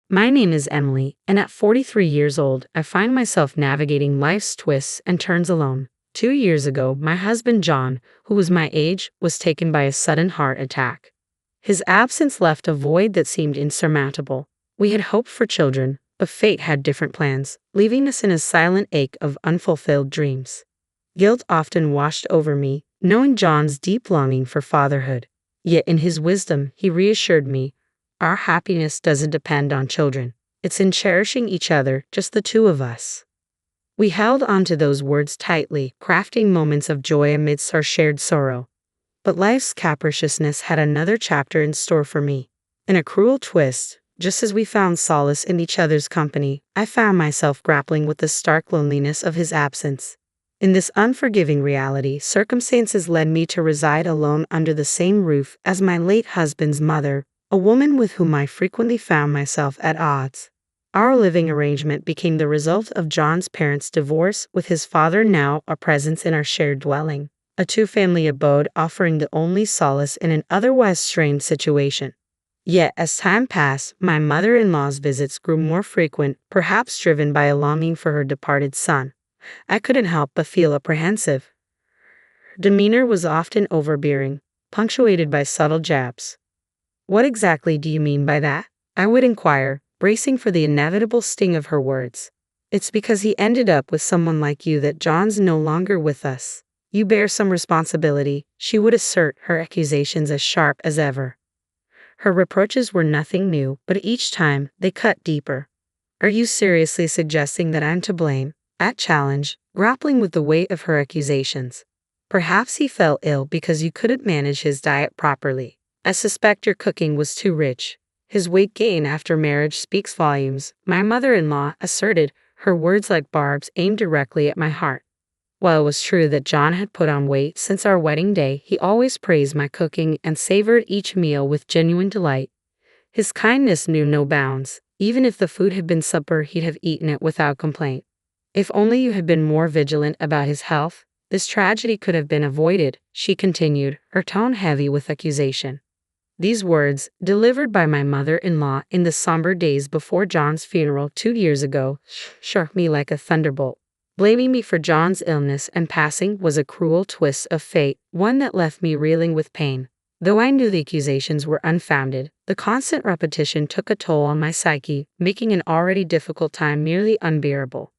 My name is Emily, and at 43 years old, I find myself navigating life's twists and turns alone. 2 years ago, my husband John, who was my age, was taken by a sudden heart attack. His absence left a void that seemed insurmountable. We had hoped for children, but fate had different plans, leaving us in a silent ache of unfulfilled dreams. Guilt often washed over me, knowing John's deep longing for fatherhood. Yet in his wisdom, he reassured me, our happiness doesn't depend on children. It's in cherishing each other, just the two of us. We held on to those words tightly, crafting moments of joy amidst our shared sorrow. But life's capriciousness had another chapter in store for me. In a cruel twist, just as we found solace in each other's company, I found myself grappling with the stark loneliness of his absence. In this unforgiving reality, circumstances led me to reside alone under the same roof as my late husband's mother, a woman with whom I frequently found myself at odds. Our living arrangement became the result of John's parents' divorce, with his father now a presence in our shared dwelling, a two-family abode offering the only solace in an otherwise strained situation. Yet, as time passed, my mother-in-law's visits grew more frequent, perhaps driven by a longing for her departed son. I couldn't help but feel apprehensive. Her demeanor was often overbearing, punctuated by subtle jabs. "What exactly do you mean by that?" I would inquire, bracing for the inevitable sting of her words. "It's because he ended up with someone like you that John's no longer with us. You bear some responsibility," she would assert, her accusations as sharp as ever. Her reproaches were nothing new, but each time they cut deeper. "Are you seriously suggesting that I'm to blame?" I challenged, grappling with the weight of her accusations. "Perhaps he fell ill because you couldn't manage his diet properly. I suspect your cooking was too rich. His weight gain after marriage speaks volumes," my mother-in-law asserted, her words like barbs aimed directly at my heart. While it was true that John had put on weight since our wedding day, he always praised my cooking and savored each meal with genuine delight. His kindness knew no bounds. Even if the food had been supper, he'd have eaten it without complaint. "If only you had been more vigilant about his health, this tragedy could have been avoided," she continued, her tone heavy with accusation. These words, delivered by my mother-in-law in the somber days before John's funeral 2 years ago, struck me like a thunderbolt. Blaming me for John's illness and passing was a cruel twist of fate, one that left me reeling with pain. Though I knew the accusations were unfounded, the constant repetition took a toll on my psyche, making an already difficult time merely unbearable.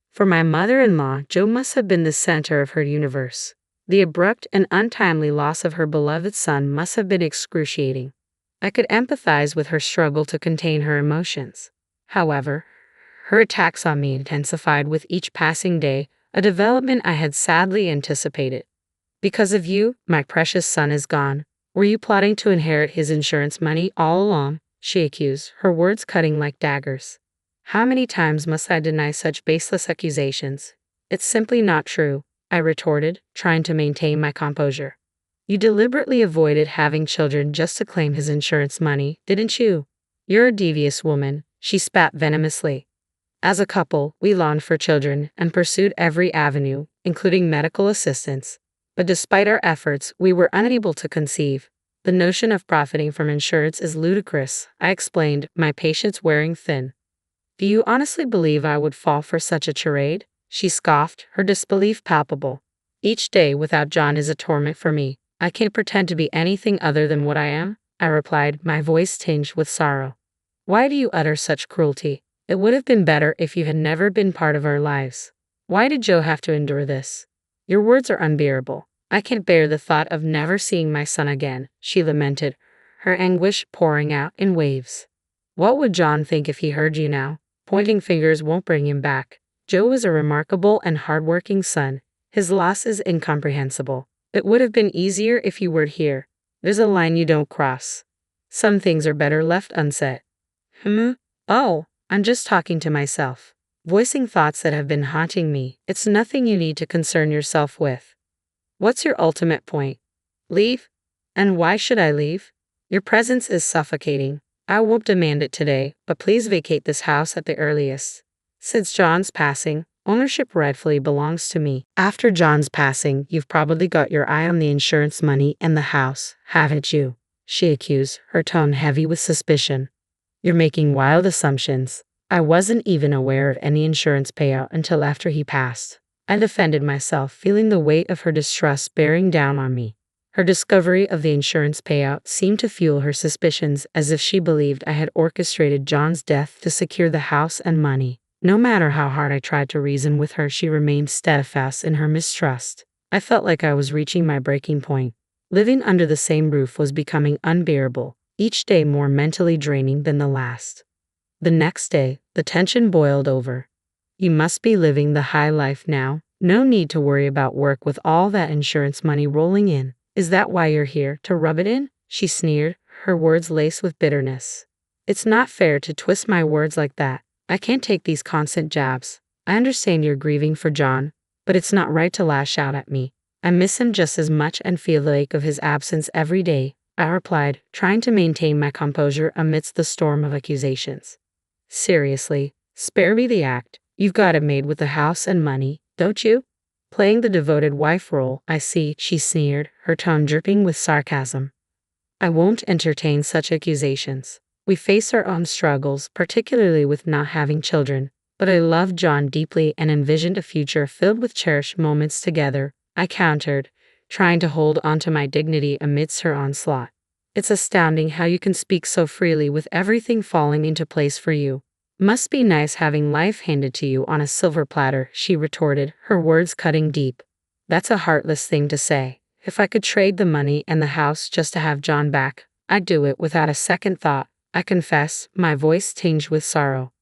For my mother-in-law, Joe must have been the center of her universe. The abrupt and untimely loss of her beloved son must have been excruciating. I could empathize with her struggle to contain her emotions. However, her attacks on me intensified with each passing day, a development I had sadly anticipated. "Because of you, my precious son is gone. Were you plotting to inherit his insurance money all along?" she accused, her words cutting like daggers. How many times must I deny such baseless accusations? "It's simply not true," I retorted, trying to maintain my composure. "You deliberately avoided having children just to claim his insurance money, didn't you? You're a devious woman," she spat venomously. As a couple, we longed for children and pursued every avenue, including medical assistance. But despite our efforts, we were unable to conceive. "The notion of profiting from insurance is ludicrous," I explained, my patience wearing thin. "Do you honestly believe I would fall for such a charade?" she scoffed, her disbelief palpable. "Each day without John is a torment for me. I can't pretend to be anything other than what I am," I replied, my voice tinged with sorrow. "Why do you utter such cruelty? It would have been better if you had never been part of our lives. Why did Joe have to endure this? Your words are unbearable. I can't bear the thought of never seeing my son again," she lamented, her anguish pouring out in waves. "What would John think if he heard you now? Pointing fingers won't bring him back. Joe was a remarkable and hardworking son. His loss is incomprehensible. It would have been easier if you were here. There's a line you don't cross. Some things are better left unsaid." Oh, I'm just talking to myself, voicing thoughts that have been haunting me. "It's nothing you need to concern yourself with. What's your ultimate point? Leave? And why should I leave? Your presence is suffocating. I won't demand it today, but please vacate this house at the earliest. Since John's passing, ownership rightfully belongs to me." "After John's passing, you've probably got your eye on the insurance money and the house, haven't you?" she accused, her tone heavy with suspicion. You're making wild assumptions. I wasn't even aware of any insurance payout until after he passed. I defended myself, feeling the weight of her distrust bearing down on me. Her discovery of the insurance payout seemed to fuel her suspicions, as if she believed I had orchestrated John's death to secure the house and money. No matter how hard I tried to reason with her, she remained steadfast in her mistrust. I felt like I was reaching my breaking point. Living under the same roof was becoming unbearable, each day more mentally draining than the last. The next day, the tension boiled over. You must be living the high life now. No need to worry about work with all that insurance money rolling in. Is that why you're here, to rub it in? She sneered, her words laced with bitterness. It's not fair to twist my words like that. I can't take these constant jabs. I understand you're grieving for John, but it's not right to lash out at me. I miss him just as much and feel the ache of his absence every day, I replied, trying to maintain my composure amidst the storm of accusations. Seriously, spare me the act. You've got it made with the house and money, don't you? Playing the devoted wife role, I see, she sneered, her tone dripping with sarcasm. I won't entertain such accusations. We face our own struggles, particularly with not having children, but I loved John deeply and envisioned a future filled with cherished moments together, I countered, trying to hold onto my dignity amidst her onslaught. It's astounding how you can speak so freely with everything falling into place for you. Must be nice having life handed to you on a silver platter, she retorted, her words cutting deep. That's a heartless thing to say. If I could trade the money and the house just to have John back, I'd do it without a second thought, I confess, my voice tinged with sorrow.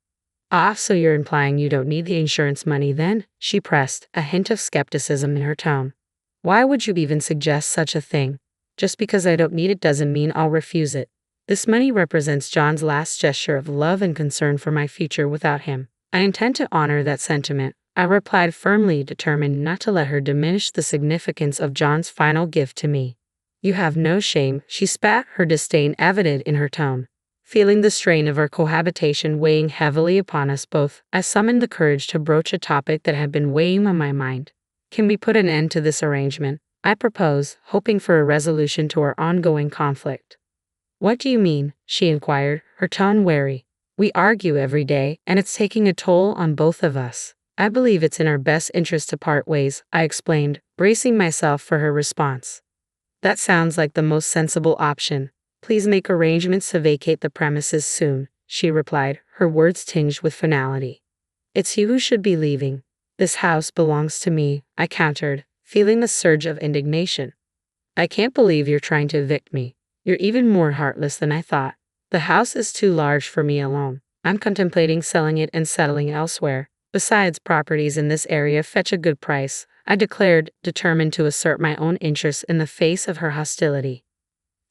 Ah, so you're implying you don't need the insurance money then? She pressed, a hint of skepticism in her tone. Why would you even suggest such a thing? Just because I don't need it doesn't mean I'll refuse it. This money represents John's last gesture of love and concern for my future without him. I intend to honor that sentiment, I replied firmly, determined not to let her diminish the significance of John's final gift to me. You have no shame, she spat, her disdain evident in her tone. Feeling the strain of our cohabitation weighing heavily upon us both, I summoned the courage to broach a topic that had been weighing on my mind. Can we put an end to this arrangement? I proposed, hoping for a resolution to our ongoing conflict. What do you mean? She inquired, her tone wary. We argue every day, and it's taking a toll on both of us. I believe it's in our best interest to part ways, I explained, bracing myself for her response. That sounds like the most sensible option. Please make arrangements to vacate the premises soon, she replied, her words tinged with finality. It's you who should be leaving. This house belongs to me, I countered, feeling a surge of indignation. I can't believe you're trying to evict me. You're even more heartless than I thought. The house is too large for me alone. I'm contemplating selling it and settling elsewhere. Besides, properties in this area fetch a good price, I declared, determined to assert my own interests in the face of her hostility.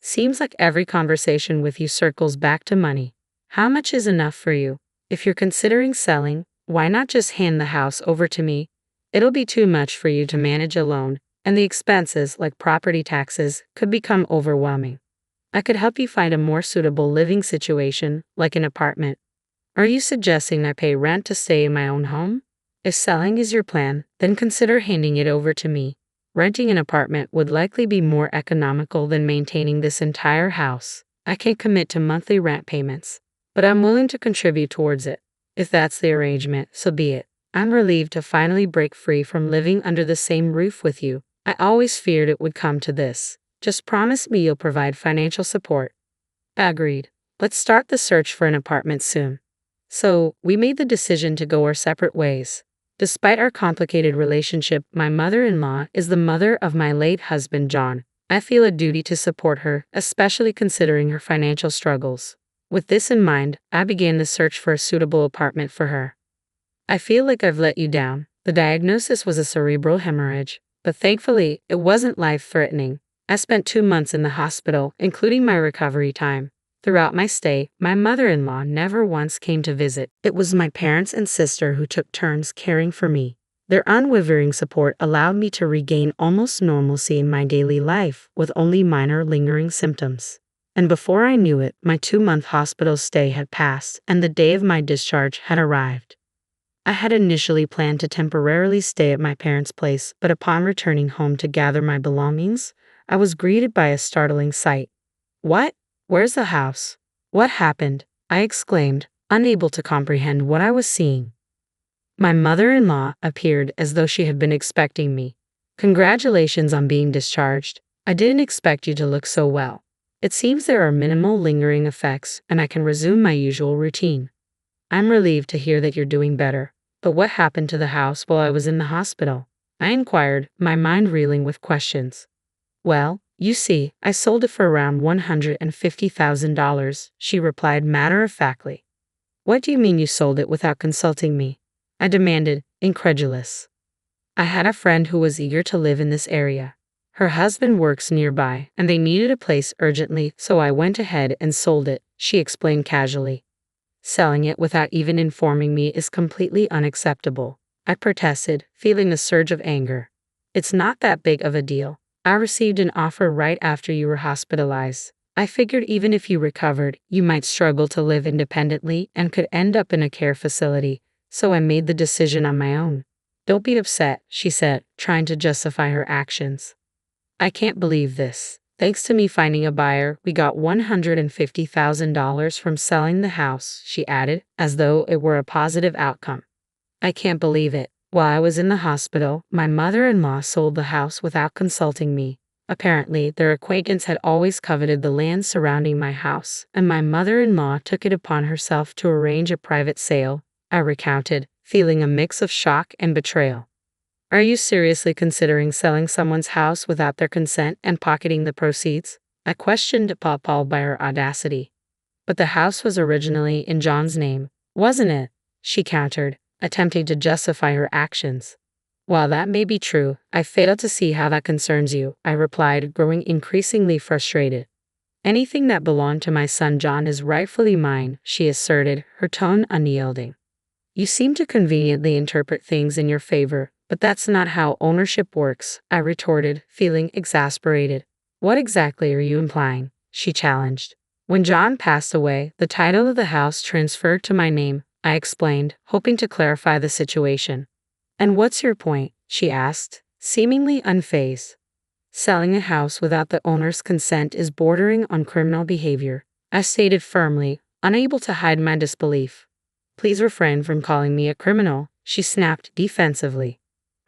Seems like every conversation with you circles back to money. How much is enough for you? If you're considering selling, why not just hand the house over to me? It'll be too much for you to manage alone, and the expenses, like property taxes, could become overwhelming. I could help you find a more suitable living situation, like an apartment. Are you suggesting I pay rent to stay in my own home? If selling is your plan, then consider handing it over to me. Renting an apartment would likely be more economical than maintaining this entire house. I can't commit to monthly rent payments, but I'm willing to contribute towards it. If that's the arrangement, so be it. I'm relieved to finally break free from living under the same roof with you. I always feared it would come to this. Just promise me you'll provide financial support. Agreed. Let's start the search for an apartment soon. So, we made the decision to go our separate ways. Despite our complicated relationship, my mother-in-law is the mother of my late husband, John. I feel a duty to support her, especially considering her financial struggles. With this in mind, I began the search for a suitable apartment for her. I feel like I've let you down. The diagnosis was a cerebral hemorrhage, but thankfully, it wasn't life-threatening. I spent 2 months in the hospital, including my recovery time. Throughout my stay, my mother-in-law never once came to visit. It was my parents and sister who took turns caring for me. Their unwavering support allowed me to regain almost normalcy in my daily life, with only minor lingering symptoms. And before I knew it, my 2-month hospital stay had passed, and the day of my discharge had arrived. I had initially planned to temporarily stay at my parents' place, but upon returning home to gather my belongings, I was greeted by a startling sight. What? Where's the house? What happened? I exclaimed, unable to comprehend what I was seeing. My mother-in-law appeared as though she had been expecting me. Congratulations on being discharged. I didn't expect you to look so well. It seems there are minimal lingering effects and I can resume my usual routine. I'm relieved to hear that you're doing better. But what happened to the house while I was in the hospital? I inquired, my mind reeling with questions. Well, you see, I sold it for around $150,000, she replied matter-of-factly. What do you mean you sold it without consulting me? I demanded, incredulous. I had a friend who was eager to live in this area. Her husband works nearby, and they needed a place urgently, so I went ahead and sold it, she explained casually. Selling it without even informing me is completely unacceptable, I protested, feeling a surge of anger. It's not that big of a deal. I received an offer right after you were hospitalized. I figured even if you recovered, you might struggle to live independently and could end up in a care facility, so I made the decision on my own. Don't be upset, she said, trying to justify her actions. I can't believe this. Thanks to me finding a buyer, we got $150,000 from selling the house, she added, as though it were a positive outcome. I can't believe it. While I was in the hospital, my mother-in-law sold the house without consulting me. Apparently, their acquaintance had always coveted the land surrounding my house, and my mother-in-law took it upon herself to arrange a private sale, I recounted, feeling a mix of shock and betrayal. Are you seriously considering selling someone's house without their consent and pocketing the proceeds? I questioned, appalled by her audacity. But the house was originally in John's name, wasn't it? She countered, attempting to justify her actions. While that may be true, I fail to see how that concerns you, I replied, growing increasingly frustrated. Anything that belonged to my son John is rightfully mine, she asserted, her tone unyielding. You seem to conveniently interpret things in your favor, but that's not how ownership works, I retorted, feeling exasperated. What exactly are you implying? She challenged. When John passed away, the title of the house transferred to my name, I explained, hoping to clarify the situation. And what's your point? She asked, seemingly unfazed. Selling a house without the owner's consent is bordering on criminal behavior, I stated firmly, unable to hide my disbelief. Please refrain from calling me a criminal, she snapped defensively.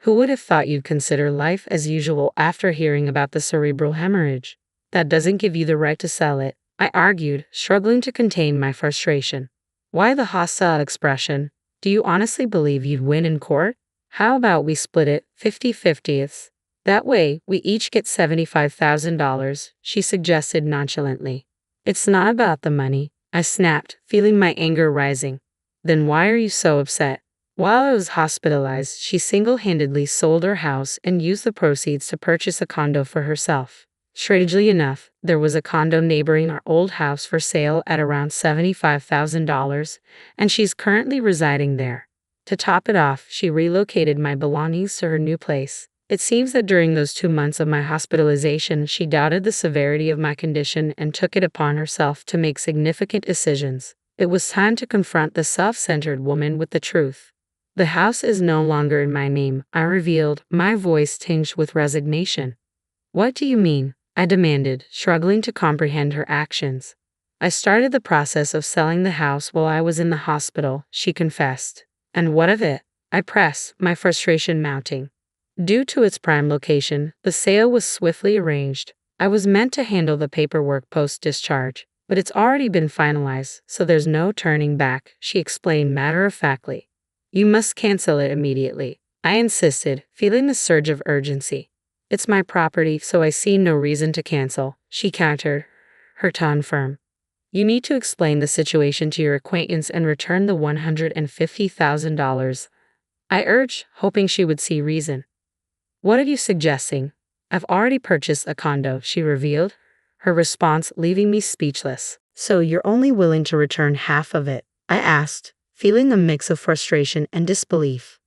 Who would have thought you'd consider life as usual after hearing about the cerebral hemorrhage? That doesn't give you the right to sell it, I argued, struggling to contain my frustration. Why the hostile expression? Do you honestly believe you'd win in court? How about we split it 50-50? That way, we each get $75,000, she suggested nonchalantly. It's not about the money, I snapped, feeling my anger rising. Then why are you so upset? While I was hospitalized, she single-handedly sold her house and used the proceeds to purchase a condo for herself. Strangely enough, there was a condo neighboring our old house for sale at around $75,000, and she's currently residing there. To top it off, she relocated my belongings to her new place. It seems that during those 2 months of my hospitalization, she doubted the severity of my condition and took it upon herself to make significant decisions. It was time to confront the self-centered woman with the truth. The house is no longer in my name, I revealed, my voice tinged with resignation. What do you mean? I demanded, struggling to comprehend her actions. I started the process of selling the house while I was in the hospital, she confessed. And what of it? I pressed, my frustration mounting. Due to its prime location, the sale was swiftly arranged. I was meant to handle the paperwork post-discharge, but it's already been finalized, so there's no turning back, she explained matter-of-factly. You must cancel it immediately, I insisted, feeling the surge of urgency. It's my property, so I see no reason to cancel, she countered, her tone firm. You need to explain the situation to your acquaintance and return the $150,000. I urged, hoping she would see reason. What are you suggesting? I've already purchased a condo, she revealed, her response leaving me speechless. So you're only willing to return half of it? I asked, feeling a mix of frustration and disbelief.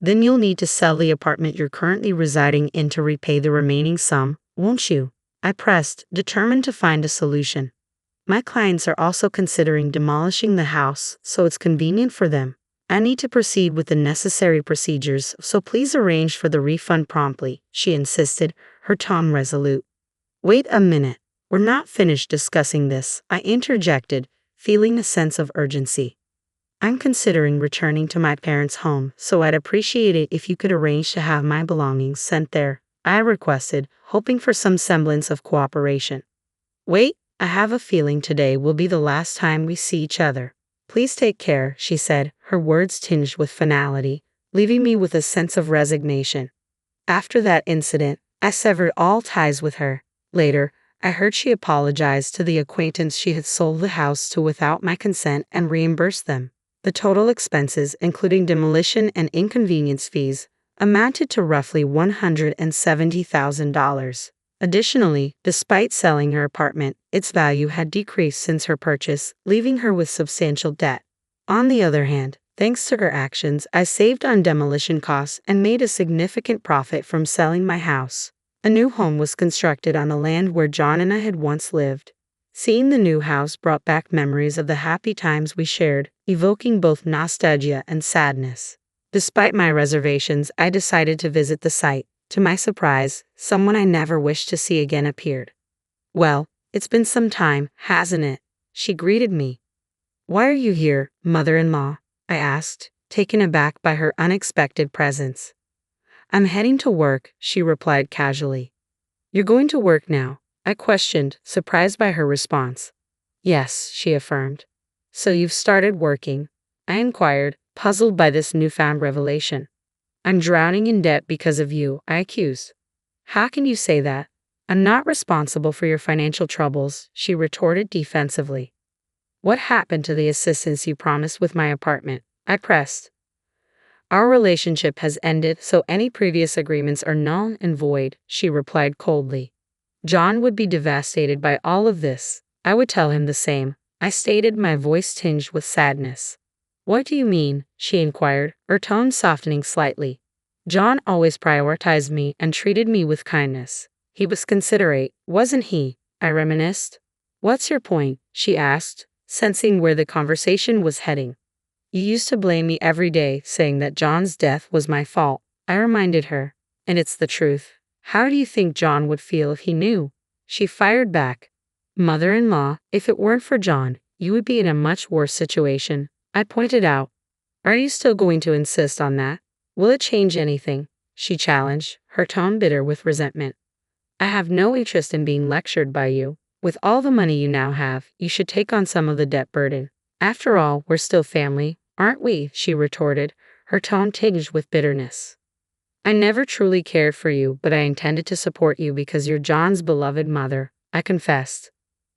Then you'll need to sell the apartment you're currently residing in to repay the remaining sum, won't you? I pressed, determined to find a solution. My clients are also considering demolishing the house, so it's convenient for them. I need to proceed with the necessary procedures, so please arrange for the refund promptly, she insisted, her tone resolute. Wait a minute. We're not finished discussing this, I interjected, feeling a sense of urgency. I'm considering returning to my parents' home, so I'd appreciate it if you could arrange to have my belongings sent there, I requested, hoping for some semblance of cooperation. Wait, I have a feeling today will be the last time we see each other. Please take care, she said, her words tinged with finality, leaving me with a sense of resignation. After that incident, I severed all ties with her. Later, I heard she apologized to the acquaintance she had sold the house to without my consent and reimbursed them. The total expenses, including demolition and inconvenience fees, amounted to roughly $170,000. Additionally, despite selling her apartment, its value had decreased since her purchase, leaving her with substantial debt. On the other hand, thanks to her actions, I saved on demolition costs and made a significant profit from selling my house. A new home was constructed on the land where John and I had once lived. Seeing the new house brought back memories of the happy times we shared, evoking both nostalgia and sadness. Despite my reservations, I decided to visit the site. To my surprise, someone I never wished to see again appeared. "Well, it's been some time, hasn't it?" she greeted me. "Why are you here, mother-in-law?" I asked, taken aback by her unexpected presence. "I'm heading to work," she replied casually. "You're going to work now?" I questioned, surprised by her response. "Yes," she affirmed. "So you've started working?" I inquired, puzzled by this newfound revelation. "I'm drowning in debt because of you," I accused. "How can you say that? I'm not responsible for your financial troubles," she retorted defensively. "What happened to the assistance you promised with my apartment?" I pressed. "Our relationship has ended, so any previous agreements are null and void," she replied coldly. "John would be devastated by all of this. I would tell him the same," I stated, my voice tinged with sadness. "What do you mean?" she inquired, her tone softening slightly. "John always prioritized me and treated me with kindness. He was considerate, wasn't he?" I reminisced. "What's your point?" she asked, sensing where the conversation was heading. "You used to blame me every day, saying that John's death was my fault," I reminded her. "And it's the truth. How do you think John would feel if he knew?" She fired back. "Mother-in-law, if it weren't for John, you would be in a much worse situation," I pointed out. "Are you still going to insist on that? Will it change anything?" she challenged, her tone bitter with resentment. "I have no interest in being lectured by you. With all the money you now have, you should take on some of the debt burden. After all, we're still family, aren't we?" she retorted, her tone tinged with bitterness. "I never truly cared for you, but I intended to support you because you're John's beloved mother," I confessed.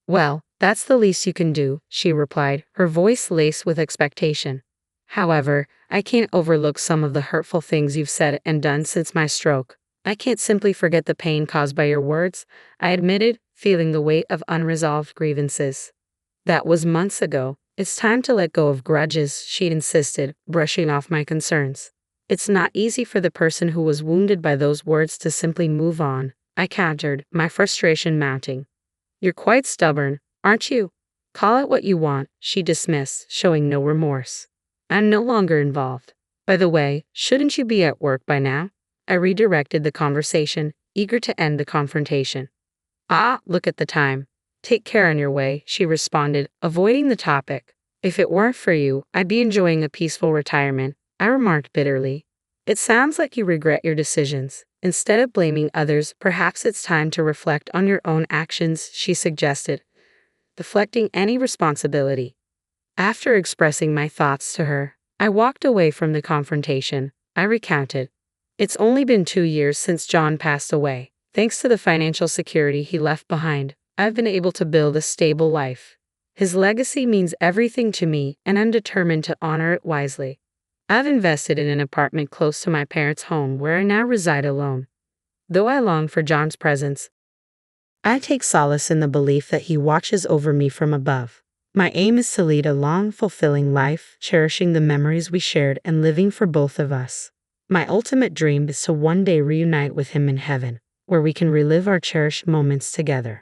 "Well, that's the least you can do," she replied, her voice laced with expectation. "However, I can't overlook some of the hurtful things you've said and done since my stroke. I can't simply forget the pain caused by your words," I admitted, feeling the weight of unresolved grievances. "That was months ago. It's time to let go of grudges," she insisted, brushing off my concerns. "It's not easy for the person who was wounded by those words to simply move on," I countered, my frustration mounting. "You're quite stubborn, aren't you? Call it what you want," she dismissed, showing no remorse. "I'm no longer involved. By the way, shouldn't you be at work by now?" I redirected the conversation, eager to end the confrontation. "Ah, look at the time. Take care on your way," she responded, avoiding the topic. "If it weren't for you, I'd be enjoying a peaceful retirement," I remarked bitterly. "It sounds like you regret your decisions. Instead of blaming others, perhaps it's time to reflect on your own actions," she suggested, deflecting any responsibility. After expressing my thoughts to her, I walked away from the confrontation. I recounted. "It's only been 2 years since John passed away. Thanks to the financial security he left behind, I've been able to build a stable life. His legacy means everything to me, and I'm determined to honor it wisely. I've invested in an apartment close to my parents' home where I now reside alone. Though I long for John's presence, I take solace in the belief that he watches over me from above. My aim is to lead a long, fulfilling life, cherishing the memories we shared and living for both of us. My ultimate dream is to one day reunite with him in heaven, where we can relive our cherished moments together."